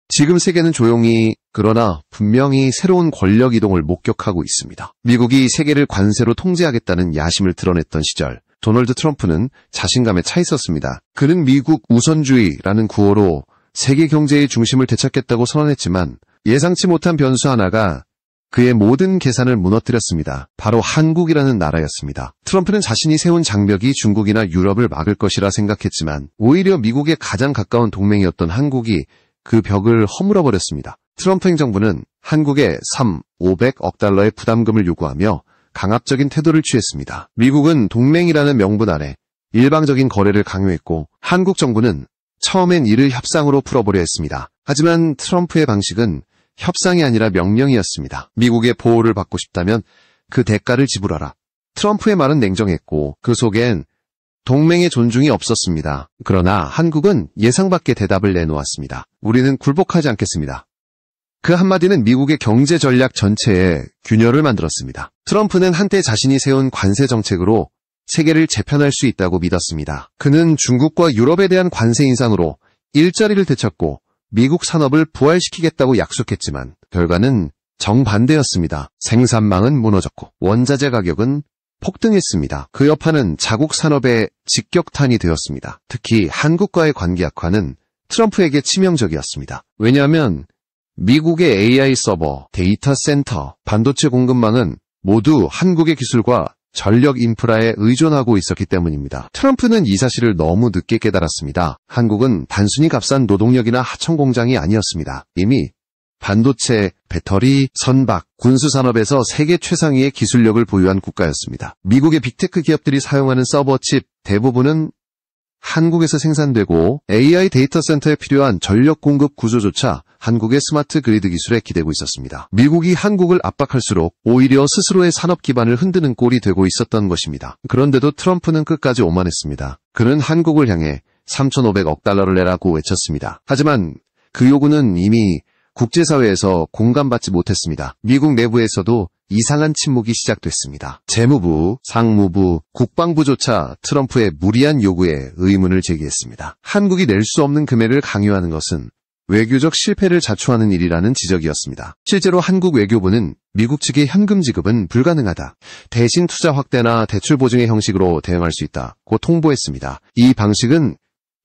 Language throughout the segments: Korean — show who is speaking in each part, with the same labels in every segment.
Speaker 1: 지금 세계는 조용히 그러나 분명히 새로운 권력 이동을 목격하고 있습니다. 미국이 세계를 관세로 통제하겠다는 야심을 드러냈던 시절, 도널드 트럼프는 자신감에 차 있었습니다. 그는 미국 우선주의라는 구호로 세계 경제의 중심을 되찾겠다고 선언했지만 예상치 못한 변수 하나가 그의 모든 계산을 무너뜨렸습니다. 바로 한국이라는 나라였습니다. 트럼프는 자신이 세운 장벽이 중국이나 유럽을 막을 것이라 생각했지만 오히려 미국의 가장 가까운 동맹이었던 한국이 그 벽을 허물어버렸습니다. 트럼프 행정부는 한국에 500억 달러의 부담금을 요구하며 강압적인 태도를 취했습니다. 미국은 동맹이라는 명분 아래 일방적인 거래를 강요했고 한국 정부는 처음엔 이를 협상으로 풀어보려 했습니다. 하지만 트럼프의 방식은 협상이 아니라 명령이었습니다. 미국의 보호를 받고 싶다면 그 대가를 지불하라. 트럼프의 말은 냉정했고 그 속엔 동맹의 존중이 없었습니다. 그러나 한국은 예상 밖의 대답을 내놓았습니다. 우리는 굴복하지 않겠습니다. 그 한마디는 미국의 경제 전략 전체에 균열을 만들었습니다. 트럼프는 한때 자신이 세운 관세 정책으로 세계를 재편할 수 있다고 믿었습니다. 그는 중국과 유럽에 대한 관세 인상으로 일자리를 되찾고 미국 산업을 부활시키겠다고 약속했지만 결과는 정반대였습니다. 생산망은 무너졌고 원자재 가격은 폭등했습니다. 그 여파는 자국 산업의 직격탄이 되었습니다. 특히 한국과의 관계 악화는 트럼프에게 치명적이었습니다. 왜냐하면 미국의 AI 서버, 데이터 센터, 반도체 공급망은 모두 한국의 기술과 전력 인프라에 의존하고 있었기 때문입니다. 트럼프는 이 사실을 너무 늦게 깨달았습니다. 한국은 단순히 값싼 노동력이나 하청 공장이 아니었습니다. 이미 반도체, 배터리, 선박, 군수산업에서 세계 최상위의 기술력을 보유한 국가였습니다. 미국의 빅테크 기업들이 사용하는 서버칩 대부분은 한국에서 생산되고 AI 데이터 센터에 필요한 전력 공급 구조조차 한국의 스마트 그리드 기술에 기대고 있었습니다. 미국이 한국을 압박할수록 오히려 스스로의 산업 기반을 흔드는 꼴이 되고 있었던 것입니다. 그런데도 트럼프는 끝까지 오만했습니다. 그는 한국을 향해 3,500억 달러를 내라고 외쳤습니다. 하지만 그 요구는 이미 국제사회에서 공감받지 못했습니다. 미국 내부에서도 이상한 침묵이 시작됐습니다. 재무부, 상무부, 국방부조차 트럼프의 무리한 요구에 의문을 제기했습니다. 한국이 낼 수 없는 금액을 강요하는 것은 외교적 실패를 자초하는 일이라는 지적이었습니다. 실제로 한국 외교부는 미국 측의 현금 지급은 불가능하다. 대신 투자 확대나 대출 보증의 형식으로 대응할 수 있다고 통보했습니다. 이 방식은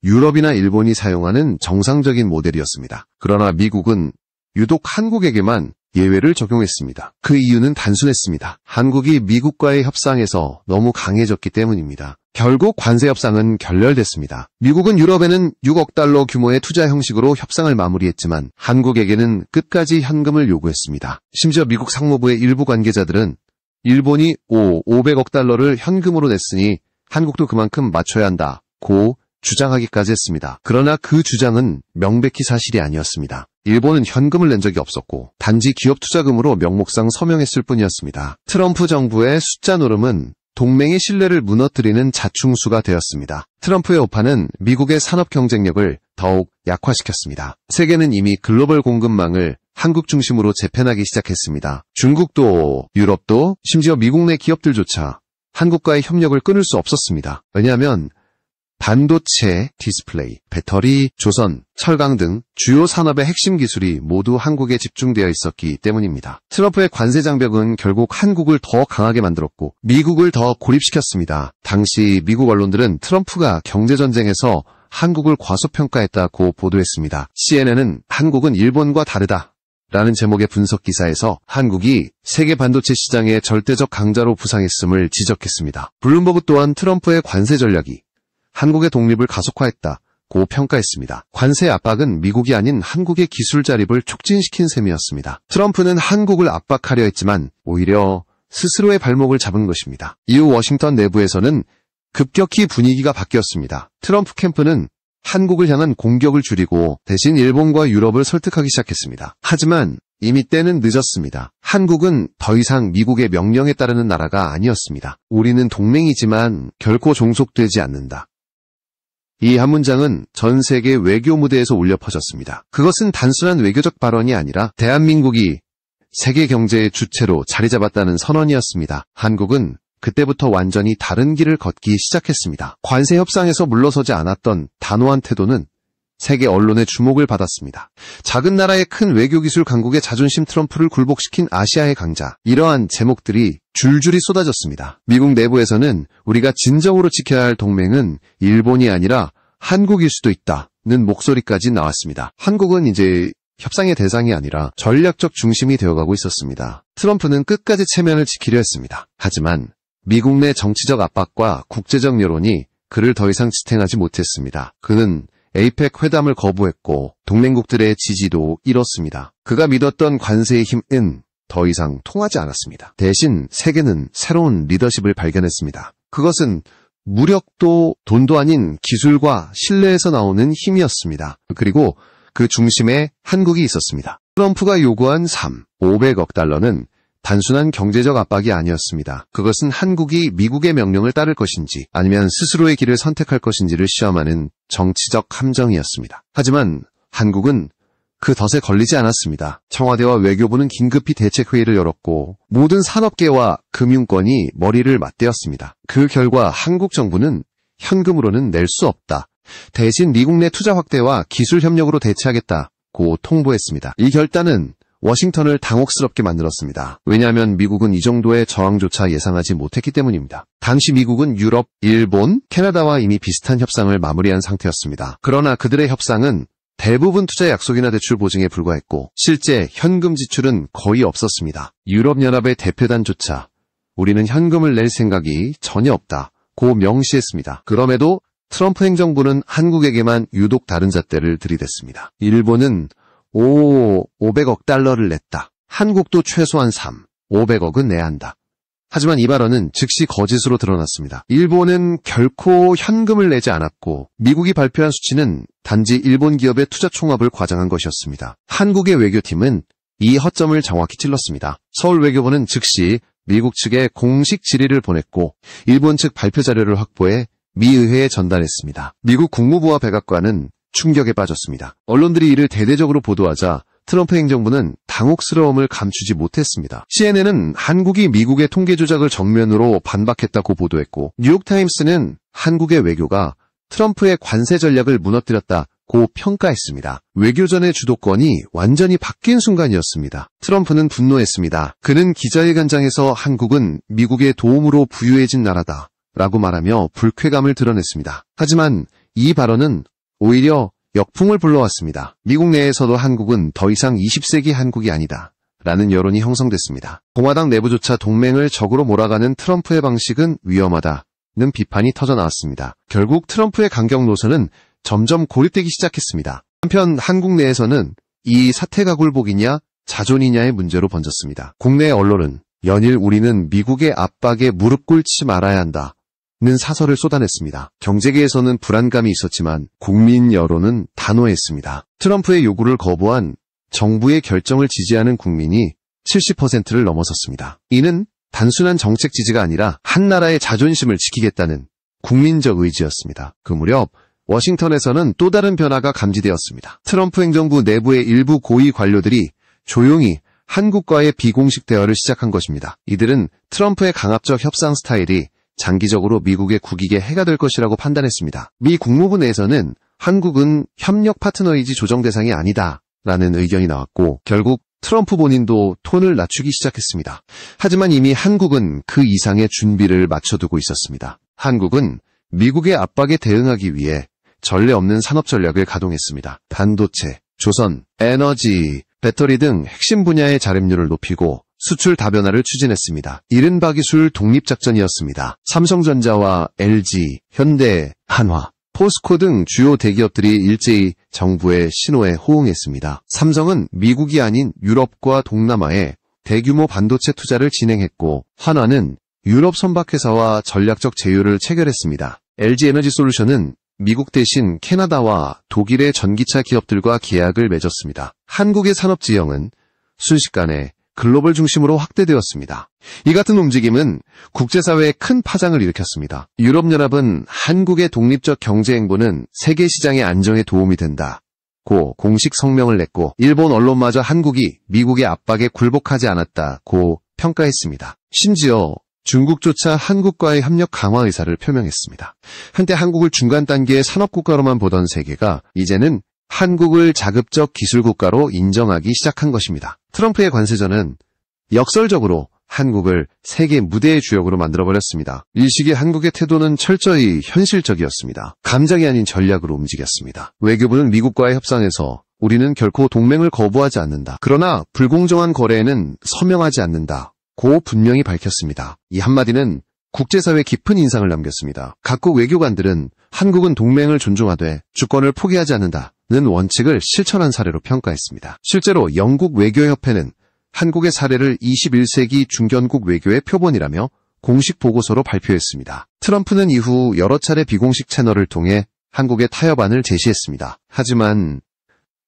Speaker 1: 유럽이나 일본이 사용하는 정상적인 모델이었습니다. 그러나 미국은 유독 한국에게만 예외를 적용했습니다. 그 이유는 단순했습니다. 한국이 미국과의 협상에서 너무 강해졌기 때문입니다. 결국 관세 협상은 결렬됐습니다. 미국은 유럽에는 6억 달러 규모의 투자 형식으로 협상을 마무리했지만 한국에게는 끝까지 현금을 요구했습니다. 심지어 미국 상무부의 일부 관계자들은 일본이 500억 달러를 현금으로 냈으니 한국도 그만큼 맞춰야 한다고 주장하기까지 했습니다. 그러나 그 주장은 명백히 사실이 아니었습니다. 일본은 현금을 낸 적이 없었고 단지 기업 투자금으로 명목상 서명했을 뿐이었습니다. 트럼프 정부의 숫자 노름은 동맹의 신뢰를 무너뜨리는 자충수가 되었습니다. 트럼프의 오판은 미국의 산업 경쟁력을 더욱 약화시켰습니다. 세계는 이미 글로벌 공급망을 한국 중심으로 재편하기 시작했습니다. 중국도 유럽도 심지어 미국 내 기업들조차 한국과의 협력을 끊을 수 없었습니다. 왜냐하면 반도체, 디스플레이, 배터리, 조선, 철강 등 주요 산업의 핵심 기술이 모두 한국에 집중되어 있었기 때문입니다. 트럼프의 관세 장벽은 결국 한국을 더 강하게 만들었고 미국을 더 고립시켰습니다. 당시 미국 언론들은 트럼프가 경제전쟁에서 한국을 과소평가했다고 보도했습니다. CNN은 한국은 일본과 다르다 라는 제목의 분석 기사에서 한국이 세계 반도체 시장의 절대적 강자로 부상했음을 지적했습니다. 블룸버그 또한 트럼프의 관세 전략이 한국의 독립을 가속화했다고 평가했습니다. 관세 압박은 미국이 아닌 한국의 기술 자립을 촉진시킨 셈이었습니다. 트럼프는 한국을 압박하려 했지만 오히려 스스로의 발목을 잡은 것입니다. 이후 워싱턴 내부에서는 급격히 분위기가 바뀌었습니다. 트럼프 캠프는 한국을 향한 공격을 줄이고 대신 일본과 유럽을 설득하기 시작했습니다. 하지만 이미 때는 늦었습니다. 한국은 더 이상 미국의 명령에 따르는 나라가 아니었습니다. 우리는 동맹이지만 결코 종속되지 않는다. 이 한 문장은 전 세계 외교 무대에서 울려 퍼졌습니다. 그것은 단순한 외교적 발언이 아니라 대한민국이 세계 경제의 주체로 자리 잡았다는 선언이었습니다. 한국은 그때부터 완전히 다른 길을 걷기 시작했습니다. 관세 협상에서 물러서지 않았던 단호한 태도는 세계 언론의 주목을 받았습니다. 작은 나라의 큰 외교기술 강국의 자존심 트럼프를 굴복시킨 아시아의 강자. 이러한 제목들이 줄줄이 쏟아졌습니다. 미국 내부에서는 우리가 진정으로 지켜야 할 동맹은 일본이 아니라 한국일 수도 있다는 목소리까지 나왔습니다. 한국은 이제 협상의 대상이 아니라 전략적 중심이 되어가고 있었습니다. 트럼프는 끝까지 체면을 지키려 했습니다. 하지만 미국 내 정치적 압박과 국제적 여론이 그를 더 이상 지탱하지 못했습니다. 그는 에이펙 회담을 거부했고 동맹국들의 지지도 잃었습니다. 그가 믿었던 관세의 힘은 더 이상 통하지 않았습니다. 대신 세계는 새로운 리더십을 발견했습니다. 그것은 무력도 돈도 아닌 기술과 신뢰에서 나오는 힘이었습니다. 그리고 그 중심에 한국이 있었습니다. 트럼프가 요구한 500억 달러는 단순한 경제적 압박이 아니었습니다. 그것은 한국이 미국의 명령을 따를 것인지 아니면 스스로의 길을 선택할 것인지를 시험하는 정치적 함정이었습니다. 하지만 한국은 그 덫에 걸리지 않았습니다. 청와대와 외교부는 긴급히 대책회의를 열었고 모든 산업계와 금융권이 머리를 맞대었습니다. 그 결과 한국 정부는 현금으로는 낼 수 없다. 대신 미국 내 투자 확대와 기술 협력으로 대체하겠다고 통보했습니다. 이 결단은 워싱턴을 당혹스럽게 만들었습니다. 왜냐하면 미국은 이 정도의 저항조차 예상하지 못했기 때문입니다. 당시 미국은 유럽, 일본, 캐나다와 이미 비슷한 협상을 마무리한 상태였습니다. 그러나 그들의 협상은 대부분 투자 약속이나 대출 보증에 불과했고 실제 현금 지출은 거의 없었습니다. 유럽연합의 대표단조차 우리는 현금을 낼 생각이 전혀 없다고 명시했습니다. 그럼에도 트럼프 행정부는 한국에게만 유독 다른 잣대를 들이댔습니다. 일본은 500억 달러를 냈다. 한국도 최소한 500억은 내야 한다. 하지만 이 발언은 즉시 거짓으로 드러났습니다. 일본은 결코 현금을 내지 않았고 미국이 발표한 수치는 단지 일본 기업의 투자 총합을 과장한 것이었습니다. 한국의 외교팀은 이 허점을 정확히 찔렀습니다. 서울 외교부는 즉시 미국 측에 공식 질의를 보냈고 일본 측 발표 자료를 확보해 미 의회에 전달했습니다. 미국 국무부와 백악관은 충격에 빠졌습니다. 언론들이 이를 대대적으로 보도하자 트럼프 행정부는 당혹스러움을 감추지 못했습니다. CNN은 한국이 미국의 통계 조작을 정면으로 반박했다고 보도했고 뉴욕타임스는 한국의 외교가 트럼프의 관세 전략을 무너뜨렸다고 평가했습니다. 외교전의 주도권이 완전히 바뀐 순간이었습니다. 트럼프는 분노했습니다. 그는 기자회견장에서 한국은 미국의 도움으로 부유해진 나라다 라고 말하며 불쾌감을 드러냈습니다. 하지만 이 발언은 오히려 역풍을 불러왔습니다. 미국 내에서도 한국은 더 이상 20세기 한국이 아니다 라는 여론이 형성됐습니다. 공화당 내부조차 동맹을 적으로 몰아가는 트럼프의 방식은 위험하다는 비판이 터져나왔습니다. 결국 트럼프의 강경 노선은 점점 고립되기 시작했습니다. 한편 한국 내에서는 이 사태가 굴복이냐 자존이냐의 문제로 번졌습니다. 국내 언론은 연일 우리는 미국의 압박에 무릎 꿇지 말아야 한다 는 사설을 쏟아냈습니다. 경제계에서는 불안감이 있었지만 국민 여론은 단호했습니다. 트럼프의 요구를 거부한 정부의 결정을 지지하는 국민이 70%를 넘어섰습니다. 이는 단순한 정책 지지가 아니라 한 나라의 자존심을 지키겠다는 국민적 의지였습니다. 그 무렵 워싱턴에서는 또 다른 변화가 감지되었습니다. 트럼프 행정부 내부의 일부 고위 관료들이 조용히 한국과의 비공식 대화를 시작한 것입니다. 이들은 트럼프의 강압적 협상 스타일이 장기적으로 미국의 국익에 해가 될 것이라고 판단했습니다. 미 국무부 내에서는 한국은 협력 파트너이지 조정 대상이 아니다 라는 의견이 나왔고 결국 트럼프 본인도 톤을 낮추기 시작했습니다. 하지만 이미 한국은 그 이상의 준비를 마쳐두고 있었습니다. 한국은 미국의 압박에 대응하기 위해 전례 없는 산업 전략을 가동했습니다. 반도체, 조선, 에너지, 배터리 등 핵심 분야의 자립률을 높이고 수출 다변화를 추진했습니다. 이른바 기술 독립작전이었습니다. 삼성전자와 LG, 현대, 한화, 포스코 등 주요 대기업들이 일제히 정부의 신호에 호응했습니다. 삼성은 미국이 아닌 유럽과 동남아에 대규모 반도체 투자를 진행했고 한화는 유럽 선박회사와 전략적 제휴를 체결했습니다. LG에너지솔루션은 미국 대신 캐나다와 독일의 전기차 기업들과 계약을 맺었습니다. 한국의 산업지형은 순식간에 글로벌 중심으로 확대되었습니다. 이 같은 움직임은 국제사회에 큰 파장을 일으켰습니다. 유럽연합은 한국의 독립적 경제행보는 세계 시장의 안정에 도움이 된다고 공식 성명을 냈고 일본 언론마저 한국이 미국의 압박에 굴복하지 않았다고 평가했습니다. 심지어 중국조차 한국과의 협력 강화 의사를 표명했습니다. 한때 한국을 중간 단계의 산업국가로만 보던 세계가 이제는 한국을 자급적 기술 국가로 인정하기 시작한 것입니다. 트럼프의 관세전은 역설적으로 한국을 세계 무대의 주역으로 만들어버렸습니다. 이 시기에 한국의 태도는 철저히 현실적이었습니다. 감정이 아닌 전략으로 움직였습니다. 외교부는 미국과의 협상에서 우리는 결코 동맹을 거부하지 않는다. 그러나 불공정한 거래에는 서명하지 않는다. 고 분명히 밝혔습니다. 이 한마디는 국제사회에 깊은 인상을 남겼습니다. 각국 외교관들은 한국은 동맹을 존중하되 주권을 포기하지 않는다는 원칙을 실천한 사례로 평가했습니다. 실제로 영국 외교협회는 한국의 사례를 21세기 중견국 외교의 표본이라며 공식 보고서로 발표했습니다. 트럼프는 이후 여러 차례 비공식 채널을 통해 한국의 타협안을 제시했습니다. 하지만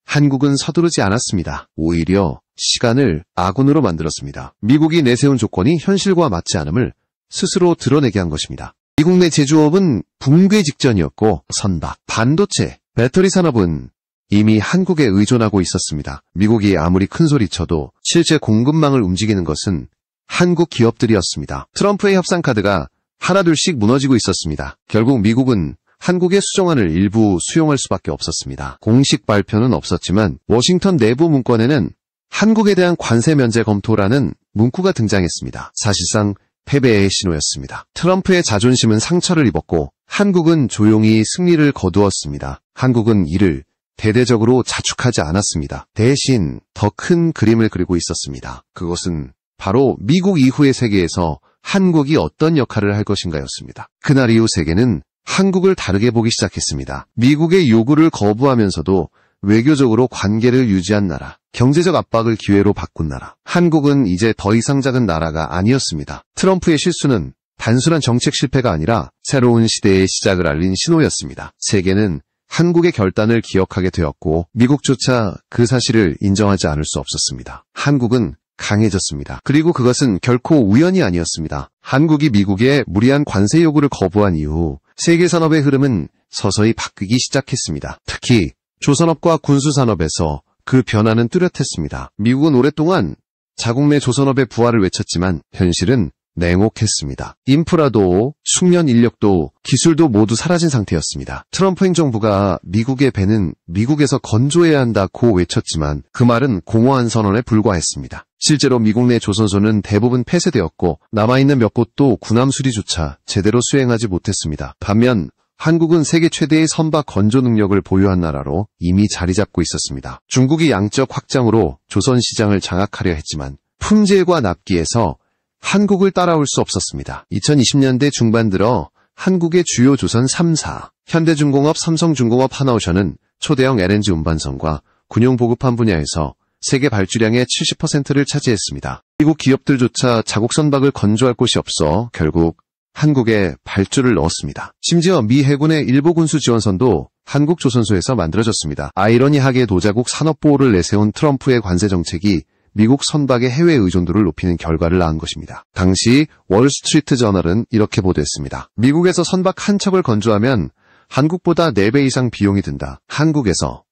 Speaker 1: 한국은 서두르지 않았습니다. 오히려 시간을 아군으로 만들었습니다. 미국이 내세운 조건이 현실과 맞지 않음을 스스로 드러내게 한 것입니다. 미국 내 제조업은 붕괴 직전이었고 선박, 반도체, 배터리 산업은 이미 한국에 의존하고 있었습니다. 미국이 아무리 큰 소리쳐도 실제 공급망을 움직이는 것은 한국 기업들이었습니다. 트럼프의 협상 카드가 하나둘씩 무너지고 있었습니다. 결국 미국은 한국의 수정안을 일부 수용할 수밖에 없었습니다. 공식 발표는 없었지만 워싱턴 내부 문건에는 한국에 대한 관세 면제 검토라는 문구가 등장했습니다. 사실상 패배의 신호였습니다. 트럼프의 자존심은 상처를 입었고 한국은 조용히 승리를 거두었습니다. 한국은 이를 대대적으로 자축하지 않았습니다. 대신 더 큰 그림을 그리고 있었습니다. 그것은 바로 미국 이후의 세계에서 한국이 어떤 역할을 할 것인가였습니다. 그날 이후 세계는 한국을 다르게 보기 시작했습니다. 미국의 요구를 거부하면서도 외교적으로 관계를 유지한 나라, 경제적 압박을 기회로 바꾼 나라. 한국은 이제 더 이상 작은 나라가 아니었습니다. 트럼프의 실수는 단순한 정책 실패가 아니라 새로운 시대의 시작을 알린 신호였습니다. 세계는 한국의 결단을 기억하게 되었고 미국조차 그 사실을 인정하지 않을 수 없었습니다. 한국은 강해졌습니다. 그리고 그것은 결코 우연이 아니었습니다. 한국이 미국의 무리한 관세 요구를 거부한 이후 세계 산업의 흐름은 서서히 바뀌기 시작했습니다. 특히 조선업과 군수산업에서 그 변화는 뚜렷했습니다. 미국은 오랫동안 자국 내 조선업의 부활을 외쳤지만 현실은 냉혹했습니다. 인프라도 숙련 인력도 기술도 모두 사라진 상태였습니다. 트럼프 행정부가 미국의 배는 미국에서 건조해야 한다고 외쳤지만 그 말은 공허한 선언에 불과했습니다. 실제로 미국 내 조선소는 대부분 폐쇄되었고 남아있는 몇 곳도 군함 수리조차 제대로 수행하지 못했습니다. 반면 한국은 세계 최대의 선박 건조 능력을 보유한 나라로 이미 자리 잡고 있었습니다. 중국이 양적 확장으로 조선 시장을 장악하려 했지만 품질과 납기에서 한국을 따라올 수 없었습니다. 2020년대 중반 들어 한국의 주요 조선 3사, 현대중공업, 삼성중공업, 하나오션은 초대형 LNG 운반선과 군용 보급함 분야에서 세계 발주량의 70%를 차지했습니다. 미국 기업들조차 자국 선박을 건조할 곳이 없어 결국 한국에 발주를 넣었습니다. 심지어 미 해군의 일부 군수 지원선도 한국 조선소에서 만들어졌습니다. 아이러니하게 도자국 산업보호를 내세운 트럼프의 관세 정책이 미국 선박의 해외 의존도를 높이는 결과를 낳은 것입니다. 당시 월스트리트 저널은 이렇게 보도했습니다. 미국에서 선박 한 척을 건조하면 한국보다 4배 이상 비용이 든다. 한국에서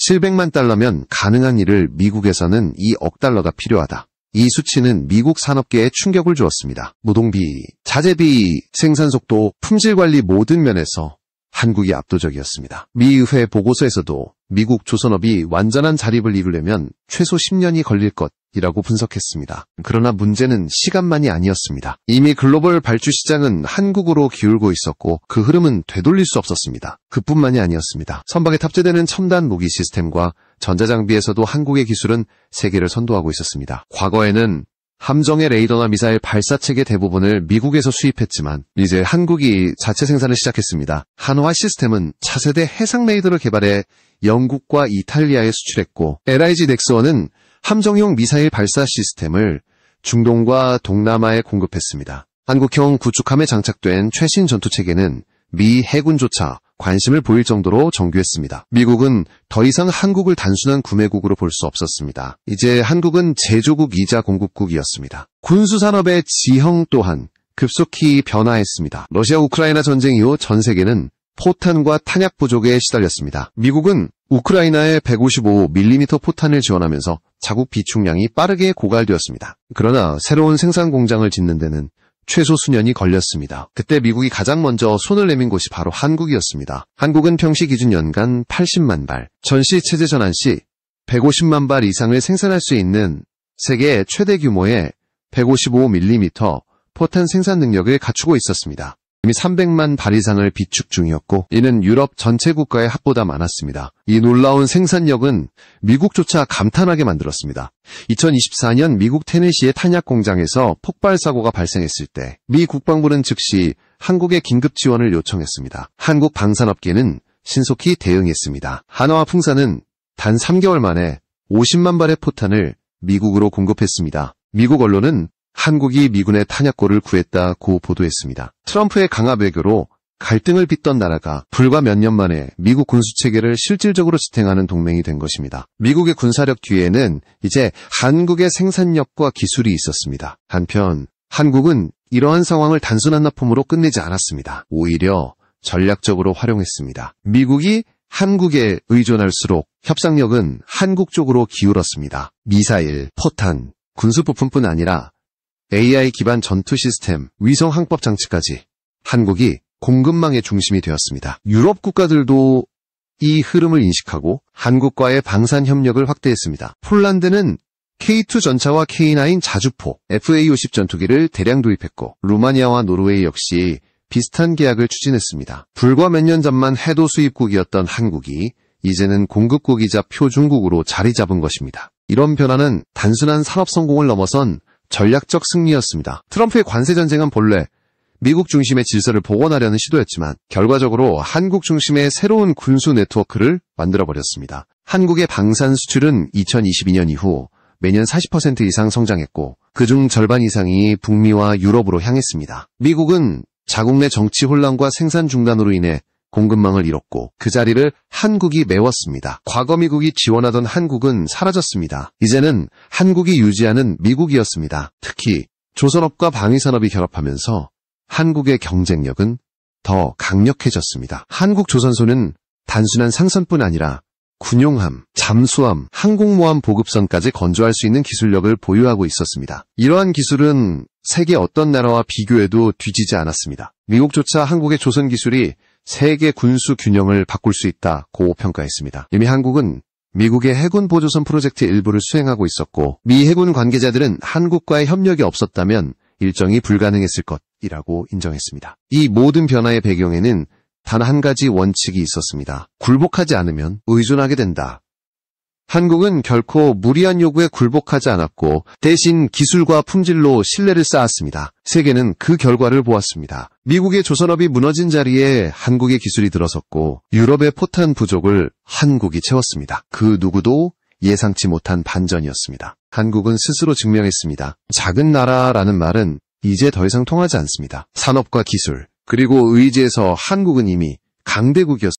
Speaker 1: 700만 달러면 가능한 일을 미국에서는 2억 달러가 필요하다. 이 수치는 미국 산업계에 충격을 주었습니다. 노동비, 자재비, 생산속도, 품질관리 모든 면에서 한국이 압도적이었습니다. 미 의회 보고서에서도 미국 조선업이 완전한 자립을 이루려면 최소 10년이 걸릴 것이라고 분석했습니다. 그러나 문제는 시간만이 아니었습니다. 이미 글로벌 발주 시장은 한국으로 기울고 있었고 그 흐름은 되돌릴 수 없었습니다. 그뿐만이 아니었습니다. 선박에 탑재되는 첨단 무기 시스템과 전자장비에서도 한국의 기술은 세계를 선도하고 있었습니다. 과거에는 함정의 레이더나 미사일 발사체계 대부분을 미국에서 수입했지만 이제 한국이 자체 생산을 시작했습니다. 한화 시스템은 차세대 해상 레이더를 개발해 영국과 이탈리아에 수출했고 LIG 넥스원은 함정용 미사일 발사 시스템을 중동과 동남아에 공급했습니다. 한국형 구축함에 장착된 최신 전투체계는 미 해군조차 관심을 보일 정도로 정교했습니다. 미국은 더 이상 한국을 단순한 구매국으로 볼 수 없었습니다. 이제 한국은 제조국이자 공급국이었습니다. 군수산업의 지형 또한 급속히 변화했습니다. 러시아 우크라이나 전쟁 이후 전 세계는 포탄과 탄약 부족에 시달렸습니다. 미국은 우크라이나에 155mm 포탄을 지원하면서 자국 비축량이 빠르게 고갈되었습니다. 그러나 새로운 생산 공장을 짓는 데는 최소 수년이 걸렸습니다. 그때 미국이 가장 먼저 손을 내민 곳이 바로 한국이었습니다. 한국은 평시 기준 연간 80만 발, 전시 체제 전환 시 150만 발 이상을 생산할 수 있는 세계 최대 규모의 155mm 포탄 생산 능력을 갖추고 있었습니다. 이미 300만 발 이상을 비축 중이었고 이는 유럽 전체 국가의 합보다 많았습니다. 이 놀라운 생산력은 미국조차 감탄하게 만들었습니다. 2024년 미국 테네시의 탄약 공장에서 폭발 사고가 발생했을 때 미 국방부는 즉시 한국에 긴급 지원을 요청했습니다. 한국 방산업계는 신속히 대응했습니다. 한화와 풍산은 단 3개월 만에 50만 발의 포탄을 미국으로 공급했습니다. 미국 언론은 한국이 미군의 탄약고를 구했다고 보도했습니다. 트럼프의 강압 외교로 갈등을 빚던 나라가 불과 몇 년 만에 미국 군수체계를 실질적으로 지탱하는 동맹이 된 것입니다. 미국의 군사력 뒤에는 이제 한국의 생산력과 기술이 있었습니다. 한편 한국은 이러한 상황을 단순한 납품으로 끝내지 않았습니다. 오히려 전략적으로 활용했습니다. 미국이 한국에 의존할수록 협상력은 한국 쪽으로 기울었습니다. 미사일, 포탄, 군수부품뿐 아니라 AI 기반 전투 시스템, 위성 항법 장치까지 한국이 공급망의 중심이 되었습니다. 유럽 국가들도 이 흐름을 인식하고 한국과의 방산 협력을 확대했습니다. 폴란드는 K2 전차와 K9 자주포, FA-50 전투기를 대량 도입했고 루마니아와 노르웨이 역시 비슷한 계약을 추진했습니다. 불과 몇 년 전만 해도 수입국이었던 한국이 이제는 공급국이자 표준국으로 자리 잡은 것입니다. 이런 변화는 단순한 산업 성공을 넘어선 전략적 승리였습니다. 트럼프의 관세 전쟁은 본래 미국 중심의 질서를 복원하려는 시도였지만 결과적으로 한국 중심의 새로운 군수 네트워크를 만들어버렸습니다. 한국의 방산 수출은 2022년 이후 매년 40% 이상 성장했고 그중 절반 이상이 북미와 유럽으로 향했습니다. 미국은 자국 내 정치 혼란과 생산 중단으로 인해 공급망을 잃었고 그 자리를 한국이 메웠습니다. 과거 미국이 지원하던 한국은 사라졌습니다. 이제는 한국이 유지하는 미국이었습니다. 특히 조선업과 방위산업이 결합하면서 한국의 경쟁력은 더 강력해졌습니다. 한국조선소는 단순한 상선뿐 아니라 군용함, 잠수함, 항공모함 보급선까지 건조할 수 있는 기술력을 보유하고 있었습니다. 이러한 기술은 세계 어떤 나라와 비교해도 뒤지지 않았습니다. 미국조차 한국의 조선 기술이 세계 군수 균형을 바꿀 수 있다고 평가했습니다. 이미 한국은 미국의 해군 보조선 프로젝트 일부를 수행하고 있었고 미 해군 관계자들은 한국과의 협력이 없었다면 일정이 불가능했을 것이라고 인정했습니다. 이 모든 변화의 배경에는 단 한 가지 원칙이 있었습니다. 굴복하지 않으면 의존하게 된다. 한국은 결코 무리한 요구에 굴복하지 않았고 대신 기술과 품질로 신뢰를 쌓았습니다. 세계는 그 결과를 보았습니다. 미국의 조선업이 무너진 자리에 한국의 기술이 들어섰고 유럽의 포탄 부족을 한국이 채웠습니다. 그 누구도 예상치 못한 반전이었습니다. 한국은 스스로 증명했습니다. 작은 나라라는 말은 이제 더 이상 통하지 않습니다. 산업과 기술, 그리고 의지에서 한국은 이미 강대국이었습니다.